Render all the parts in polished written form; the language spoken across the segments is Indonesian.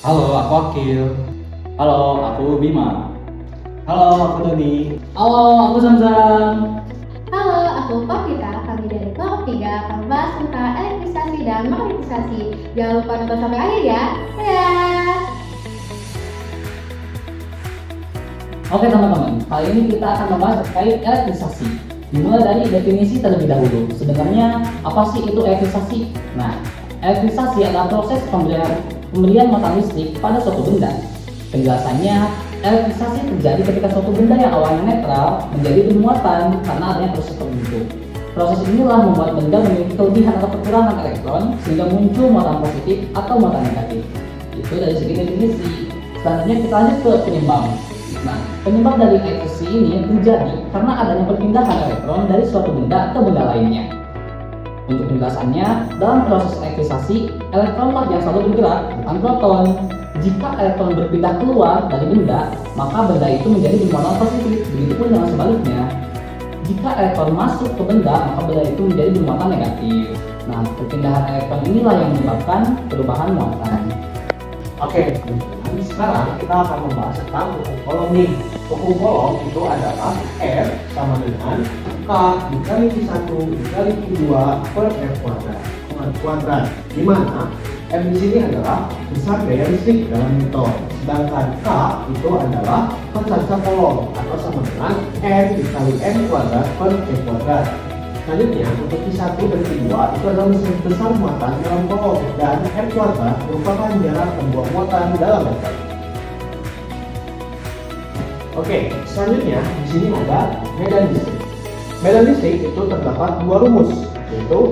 Halo, aku Akil. Halo, aku Bima. Halo, aku Doni. Halo, aku Zamzam. Halo, aku Pavita. Kami dari kelompok 3 akan membahas tentang elektrisasi dan magnetisasi. Jangan lupa nonton sampai akhir ya. Dadah! Oke teman-teman, kali ini kita akan membahas terkait elektrisasi. Dimulai dari definisi terlebih dahulu. Sebenarnya apa sih itu elektrisasi? Nah, elektrisasi adalah proses pemberian muatan listrik pada suatu benda. Penjelasannya, elektrisasi terjadi ketika suatu benda yang awalnya netral menjadi bermuatan karena adanya proses tertentu. Proses inilah membuat benda memiliki kelebihan atau kekurangan elektron sehingga muncul muatan positif atau muatan negatif. Itu dari segi definisi. Selanjutnya kita lanjut ke penyeimbang. Nah, penyebab dari elektrisasi ini terjadi karena adanya perpindahan elektron dari suatu benda ke benda lainnya. Untuk penjelasannya, dalam proses elektrisasi, elektronlah yang selalu bergerak, bukan proton. Jika elektron berpindah keluar dari benda, maka benda itu menjadi bermuatan positif. Begitupun dengan sebaliknya. Jika elektron masuk ke benda, maka benda itu menjadi bermuatan negatif. Nah, perpindahan elektron inilah yang menyebabkan perubahan muatan. Oke, teman-teman, sekarang kita akan membahas tentang hukum Coulomb nih. Hukum Coulomb itu adalah F sama dengan K dikali Q1 dikali Q2 per R kuadrat. Di mana F di sini adalah besar gaya listrik dalam newton, sedangkan K itu adalah konstanta Coulomb atau sama dengan N dikali N kuadrat per C kuadrat. Selanjutnya, untuk Q1 dan Q2 itu adalah besar muatan dalam Coulomb dan R kuadrat merupakan jarak membuang muatan dalam meter. Oke, selanjutnya di sini ada medan listrik. Medan listrik itu terdapat dua rumus, yaitu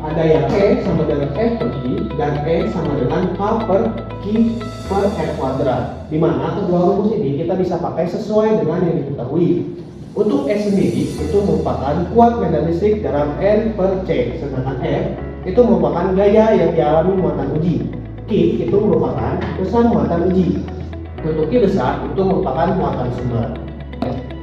ada yang E sama dengan F per I dan E sama dengan K per Q per R kuadrat. Di mana kedua rumus ini kita bisa pakai sesuai dengan yang diketahui. Untuk E sendiri itu merupakan kuat medan listrik dalam N per C, sedangkan F itu merupakan gaya yang dialami muatan uji. Q itu merupakan besar muatan uji. Untuk Q besar itu merupakan muatan sumber.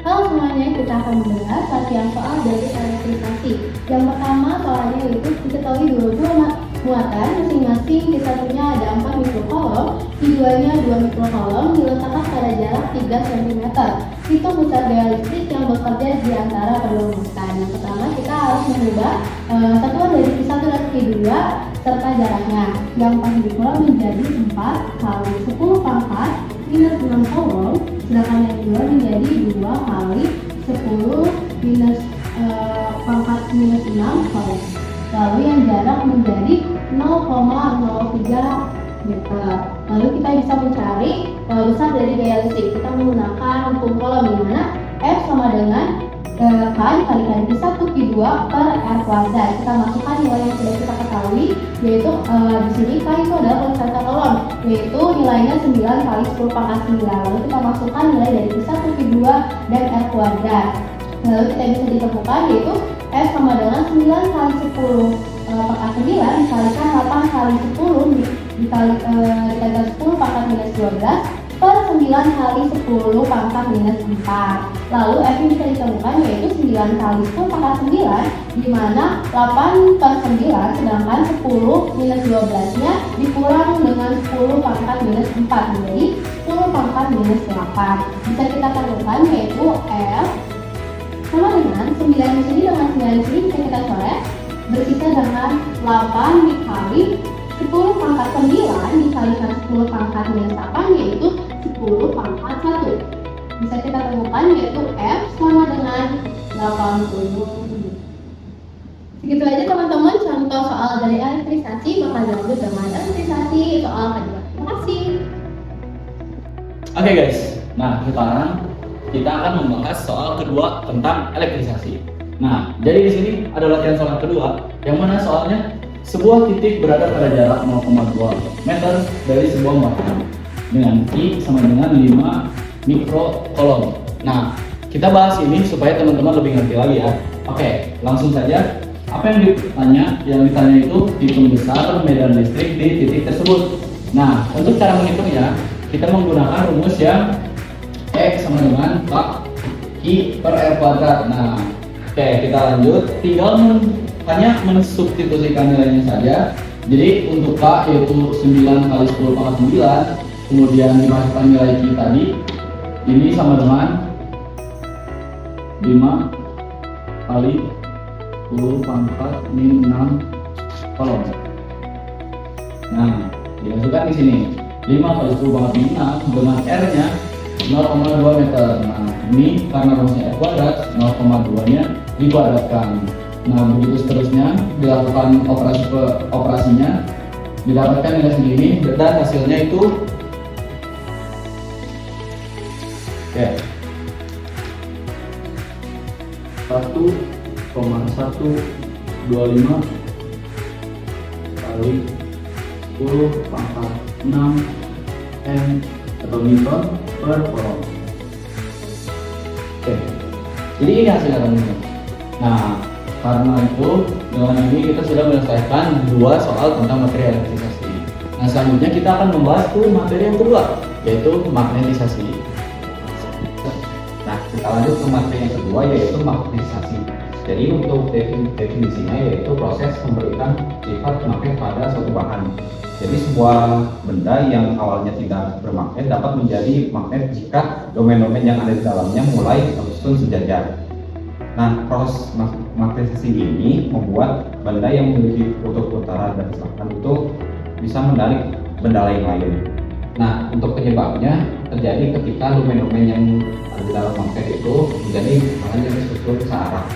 Halo semuanya, kita akan membahas latihan soal dari elektrisasi. Yang pertama soalnya yaitu diketahui dua muatan, masing-masing di satunya ada 4 mikrocoulomb, di duanya 2 mikrocoulomb diletakkan pada jarak 3 cm. Itu pusat gaya listrik yang bekerja di antara kedua muatan. Yang pertama kita harus mengubah satuan dari Q1 dan Q2 serta jaraknya. Yang pasti dikurang menjadi 4 kali 10 pangkat minus 6 coulomb, sedangkan yang kedua menjadi 2 kali 10 minus pangkat minus 6 coulomb. Lalu yang jarak menjadi 0,03 meter. Lalu kita bisa mencari besar dari gaya listrik. Kita menggunakan hukum Coulomb di mana F sama dengan K dikalikan Q1 Q2 per R kuadrat. Kita masukkan nilai yang sudah kita ketahui, yaitu di sini K itu adalah konstanta Coulomb, yaitu nilainya 9 kali 10 pangkat 9. Lalu kita masukkan nilai dari Q1 Q2 dan R kuadrat. Lalu kita bisa ditemukan yaitu F sama dengan 9 kali 10 pangkat 9 dikalikan 8 kali 10 dikalikan 10 pangkat minus 12 per 9 kali 10 pangkat minus 4. Lalu F ini bisa ditemukan yaitu 9 kali 10 pangkat 9, di mana 8 per 9 sedangkan 10 minus 12 nya dikurang dengan 10 pangkat minus 4 menjadi 10 pangkat minus 8. Bisa kita temukan yaitu F sama dengan 9 di sini dengan 9 di sini bisa kita coret, bersisa dengan 8 dikali 10 pangkat 9 dikalikan 10 pangkat minus 8 yaitu 10 pangkat 1. Bisa kita temukan yaitu F sama dengan 80. Segitu aja teman-teman contoh soal dari elektrisasi. Maka lanjut dengan elektrisasi soal kedua. Terima kasih. Oke guys, nah sekarang kita akan membahas soal kedua tentang elektrisasi. Nah, jadi di sini ada latihan soal kedua, yang mana soalnya sebuah titik berada pada jarak 0,2 meter dari sebuah muatan dengan I sama dengan 5 mikrocoulomb. Nah, kita bahas ini supaya teman-teman lebih ngerti lagi ya. Oke, langsung saja. Apa yang ditanya? Yang ditanya itu hitung besar medan listrik di titik tersebut. Nah, untuk cara menghitungnya, kita menggunakan rumus yang X sama dengan I per R kuadrat. Nah, oke, kita lanjut. Tinggal hanya mensubstitusikan nilainya saja. Jadi untuk K yaitu 9 kali 10 pangkat 9, kemudian dimasukkan nilai Q tadi, ini sama dengan 5 kali 10 pangkat min 6 kolom. Nah, dimasukkan di sini 5 kali 10 pangkat min 6 dengan R-nya 0,2 meter. Nah, ini karena rumusnya R kuadrat, 0,2-nya dikuadratkan. Nah, begitu seterusnya dilakukan operasinya, didapatkan nilai segini dan hasilnya itu oke 1,125 kali 10 pangkat 6 N atau Newton per kolom. Oke, jadi ini hasilnya teman-teman. Nah, karena itu dengan ini kita sudah menyelesaikan 2 soal tentang materi elektrisasi. Nah, selanjutnya kita akan membahas materi yang kedua, yaitu magnetisasi. Nah, kita lanjut ke materi yang kedua, yaitu magnetisasi. Jadi untuk definisinya yaitu proses memberikan sifat magnet pada suatu bahan. Jadi sebuah benda yang awalnya tidak bermagnet dapat menjadi magnet jika domain-domain yang ada di dalamnya mulai tersusun sejajar. Nah, proses magnetisasi ini membuat benda yang memiliki kutub utara dan selatan itu bisa menarik benda lain. Nah, untuk penyebabnya terjadi ketika domain-domain yang ada di dalam magnet itu menjadi bahan yang tersusun searah.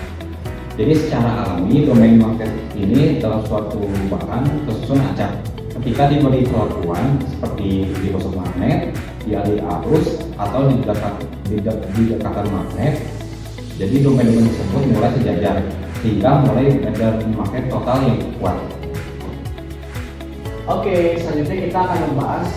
Jadi secara alami domain magnet ini dalam suatu bahan tersusun acak. Ketika diberi perlakuan seperti di kosong magnet, dialih arus, atau di dekatan magnet, jadi domain-domain tersebut mulai sejajar sehingga mulai ada magnet total yang kuat. Oke, selanjutnya kita akan membahas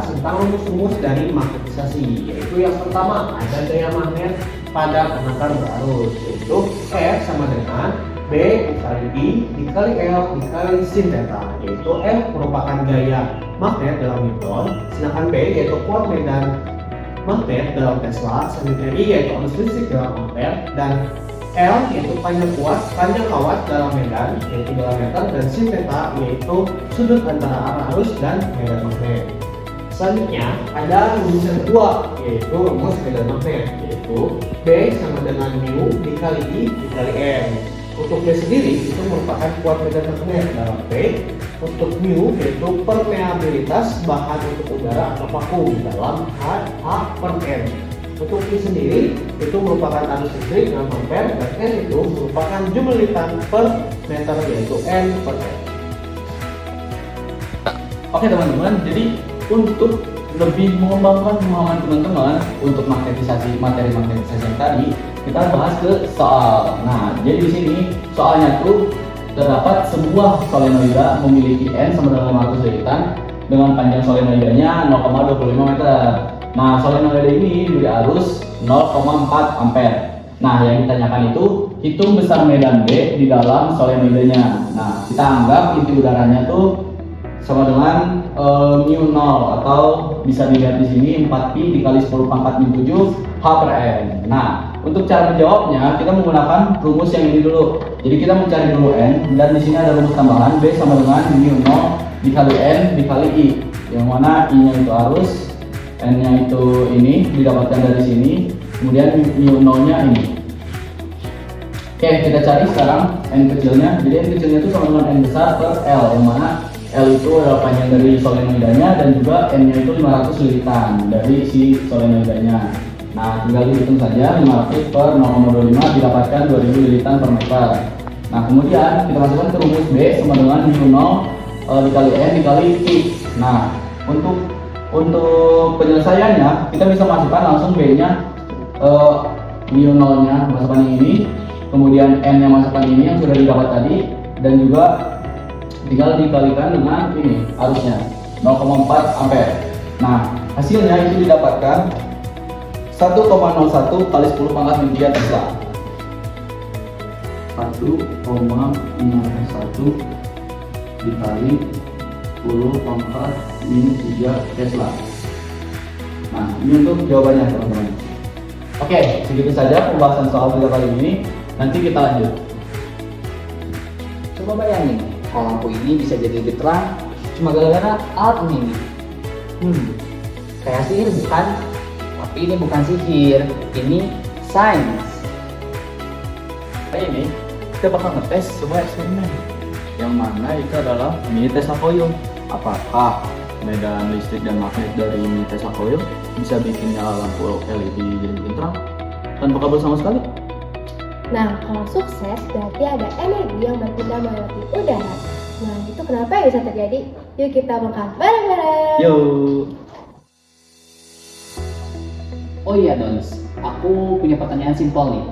tentang rumus-rumus dari magnetisasi, yaitu yang pertama ada gaya magnet pada pengantar berarus, yaitu F sama dengan B dikali I dikali L dikali sin theta, yaitu F merupakan gaya magnet dalam Newton, sedangkan B yaitu kuat medan magnet dalam Tesla, selanjutnya I yaitu arus listrik dalam ampere, dan L yaitu panjang kawat dalam medan yaitu dalam meter, dan sin theta yaitu sudut antara arah arus dan medan magnet. Selanjutnya ada rumus yang kedua, yaitu rumus medan magnet, yaitu B sama dengan mu dikali I dikali M. Untuk B sendiri itu merupakan kuat medan magnet dalam P. Untuk mu yaitu permeabilitas bahan untuk udara atau vakum dalam H per M. Untuk I sendiri itu merupakan arus listrik dalam ampere, dan N itu merupakan jumlah liter per meter yaitu N per M. Oke teman-teman, jadi untuk lebih mengembangkan pemahaman teman-teman untuk materi magnetisasi yang tadi, kita bahas ke soal. Nah, jadi di sini soalnya tuh terdapat sebuah solenoida memiliki N sama dengan 500 liritan dengan panjang solenoidanya 0,25 meter. Nah, solenoida ini diberi arus 0,4 ampere. Nah, yang ditanyakan itu hitung besar medan B di dalam solenoidanya. Nah, kita anggap inti udaranya tuh sama dengan mu 0, atau bisa dilihat di sini 4pi dikali 10 pangkat min 7 H per M. Nah, untuk cara menjawabnya kita menggunakan rumus yang ini dulu. Jadi kita mencari dulu N, dan di sini ada rumus tambahan B sama dengan mu 0 dikali N dikali I, yang mana I-nya itu arus, N-nya itu ini didapatkan dari sini, kemudian mu 0-nya ini. Oke, kita cari sekarang N kecilnya. Jadi N kecilnya itu sama dengan N besar per L, yang mana L itu adalah panjang dari solenoidanya, dan juga N-nya itu 500 liritan dari si solenoidanya. Nah, tinggal dihitung saja, 500 per 0,25 didapatkan 2000 liritan per meter. Nah, kemudian kita masukkan ke rumus B sama dengan mu 0 dikali N dikali I. Nah, untuk penyelesaiannya kita bisa masukkan langsung B-nya, mu 0-nya masukkan yang ini, kemudian N-nya masukkan ini yang sudah didapat tadi, dan juga tinggal dikalikan dengan ini arusnya 0,4 ampere. Nah, hasilnya itu didapatkan 1,01 kali 10 pangkat min 3 Tesla. 1,51 dikali 10 pangkat min 3 Tesla. Nah, ini untuk jawabannya teman-teman. Oke, segitu saja pembahasan soal 3 kali ini. Nanti kita lanjut. Coba bayangin, kalau lampu ini bisa jadi lebih terang cuma gara-gara alat ini. Kayak sihir bukan? Tapi ini bukan sihir, ini sains. Ini kita bakal ngetes sebuah eksperimen yang mana itu adalah mini Tesla Coil. Apakah medan listrik dan magnet dari mini Tesla Coil bisa bikin nyala lampu LED jadi bikin terang tanpa kabel sama sekali? Nah, kalau sukses berarti ada energi yang berpindah melewati udara. Nah, itu kenapa ya bisa terjadi? Yuk kita bongkar bareng-bareng. Yuk. Oh iya Dons, aku punya pertanyaan simpel nih.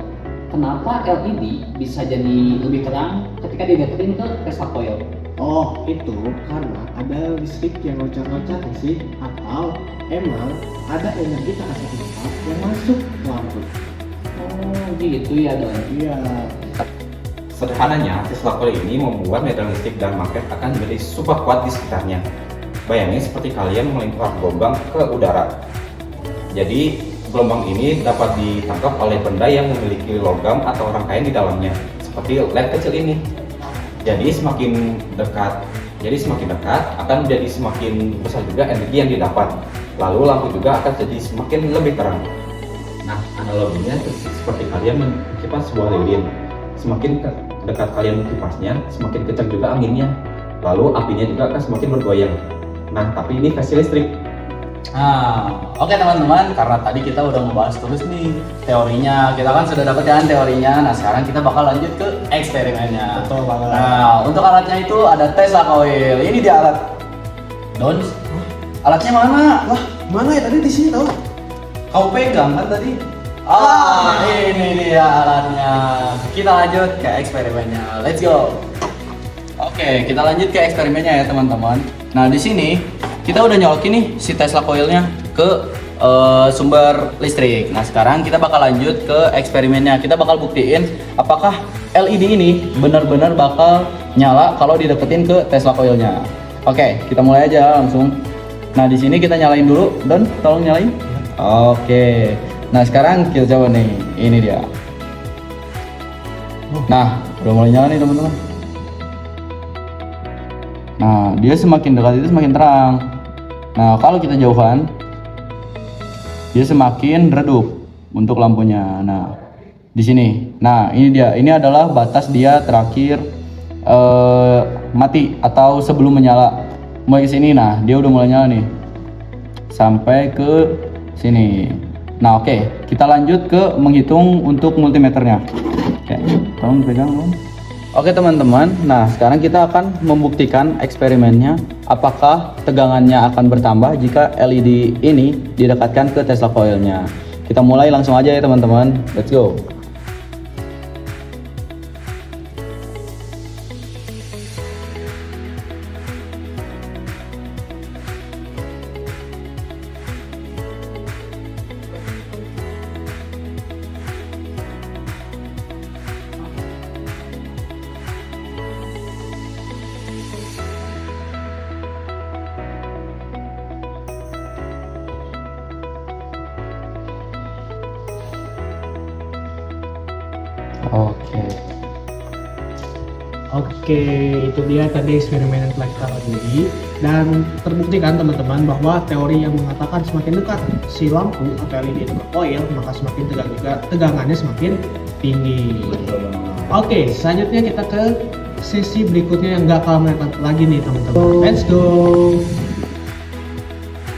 Kenapa LED bisa jadi lebih terang ketika dideketin ke Tesla Coil? Oh, itu karena ada listrik yang loncat-loncat sih, atau emang ada energi tak kasat mata yang masuk ke lampu. Oh gitu ya Don. Iya. Sederhananya, Tesla Coil ini membuat medan listrik dan magnet akan menjadi super kuat di sekitarnya. Bayangin seperti kalian melempar gelombang ke udara. Jadi, gelombang ini dapat ditangkap oleh benda yang memiliki logam atau rangkaian di dalamnya, seperti led kecil ini. Jadi semakin dekat akan menjadi semakin besar juga energi yang didapat. Lalu lampu juga akan jadi semakin lebih terang. Nah, analoginya seperti kalian mengipas sebuah lilin. Semakin dekat kalian mengkipasnya, semakin kencang juga anginnya. Lalu apinya juga akan semakin bergoyang. Nah, tapi ini versi listrik. Nah, oke teman-teman, karena tadi kita udah ngebahas terus nih teorinya, kita kan sudah dapat kan teorinya. Nah, sekarang kita bakal lanjut ke eksperimennya. Betul banget. Nah, untuk alatnya itu ada Tesla Coil. Ini dia alat. Dons, alatnya mana? Wah, mana ya tadi di sini tahu? Kau pegang kan tadi? Ini dia alatnya. Kita lanjut ke eksperimennya. Let's go. Oke, kita lanjut ke eksperimennya ya teman-teman. Nah, di sini kita udah nyolokin nih si Tesla Coilnya ke sumber listrik. Nah, sekarang kita bakal lanjut ke eksperimennya. Kita bakal buktiin apakah LED ini benar-benar bakal nyala kalau dideketin ke Tesla Coilnya. Oke, kita mulai aja langsung. Nah, di sini kita nyalain dulu. Don, tolong nyalain. Oke. Nah, sekarang kita coba nih. Ini dia. Nah, udah mulai nyala nih teman-teman. Nah, dia semakin dekat itu semakin terang. Nah, kalau kita jauhan, dia semakin redup untuk lampunya. Nah, di sini. Nah, ini dia. Ini adalah batas dia terakhir mati atau sebelum menyala. Mulai ke sini. Nah, dia udah mulai nyala nih. Sampai ke sini. Nah, oke. Kita lanjut ke menghitung untuk multimeternya. Oke, tolong pegang, Bang. Oke teman-teman, nah sekarang kita akan membuktikan eksperimennya apakah tegangannya akan bertambah jika LED ini didekatkan ke Tesla Coilnya. Kita mulai langsung aja ya teman-teman, let's go. Oke, itu dia tadi eksperimen yang telah kita lalui dan terbuktikan teman-teman bahwa teori yang mengatakan semakin dekat si lampu atau LED itu ke coil maka semakin tegang juga tegangannya semakin tinggi. Oke, selanjutnya kita ke sesi berikutnya yang gak kalah menarik lagi nih teman-teman. Let's go.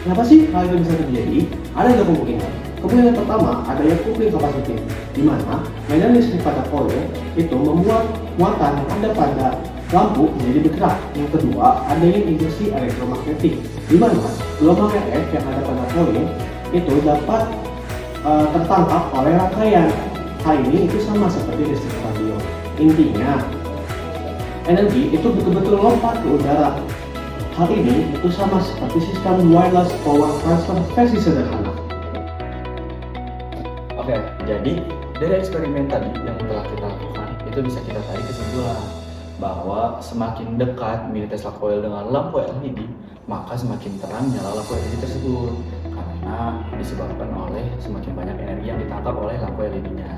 Kenapa sih hal ini bisa terjadi? Ada dua kemungkinan. Kemungkinan pertama adanya coupling kapasitif, di mana medan listrik pada coil itu membuat muatan yang ada pada lampu menjadi bergerak. Yang kedua, adanya induksi elektromagnetik, di mana gelombang RF yang ada pada coil itu dapat tertangkap oleh rangkaian. Hal ini itu sama seperti listrik radio. Intinya, energi itu betul-betul lompat ke udara. Hal ini itu sama seperti sistem wireless power transfer versi sederhana. Oke, jadi dari eksperimen tadi yang telah kita lakukan, itu bisa kita tarik kesimpulan bahwa semakin dekat mini Tesla Coil dengan lampu LED, maka semakin terang nyala lampu LED tersebut karena disebabkan oleh semakin banyak energi yang ditangkap oleh lampu LED-nya.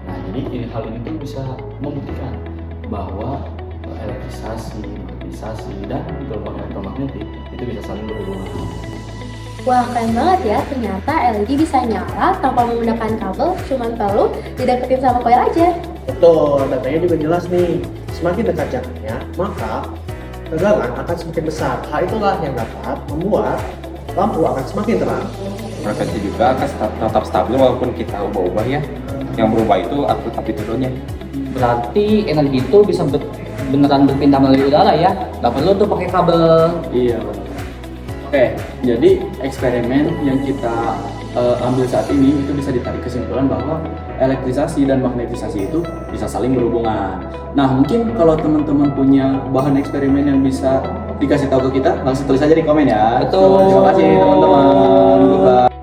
Nah, jadi hal ini tuh bisa membuktikan bahwa elektrisasi, magnetisasi, dan gelombang elektromagnetik itu bisa saling berhubungan. Wah, keren banget ya. Ternyata LED bisa nyala tanpa menggunakan kabel, cuman perlu dideketin sama koil aja. Betul, datanya juga jelas nih. Semakin dekat jaraknya, maka tegangan akan semakin besar. Hal itulah yang dapat membuat lampu akan semakin terang. Frekuensi juga akan tetap stabil walaupun kita ubah-ubah ya. Yang berubah itu amplitudonya. Berarti energi itu bisa beneran berpindah melalui udara ya, nggak perlu tuh pakai kabel. Iya, betul. Oke, jadi eksperimen yang kita ambil saat ini itu bisa ditarik kesimpulan bahwa elektrisasi dan magnetisasi itu bisa saling berhubungan. Nah, mungkin kalau teman-teman punya bahan eksperimen yang bisa dikasih tahu ke kita, langsung tulis aja di komen ya. Betul. Terima kasih teman-teman. Goodbye.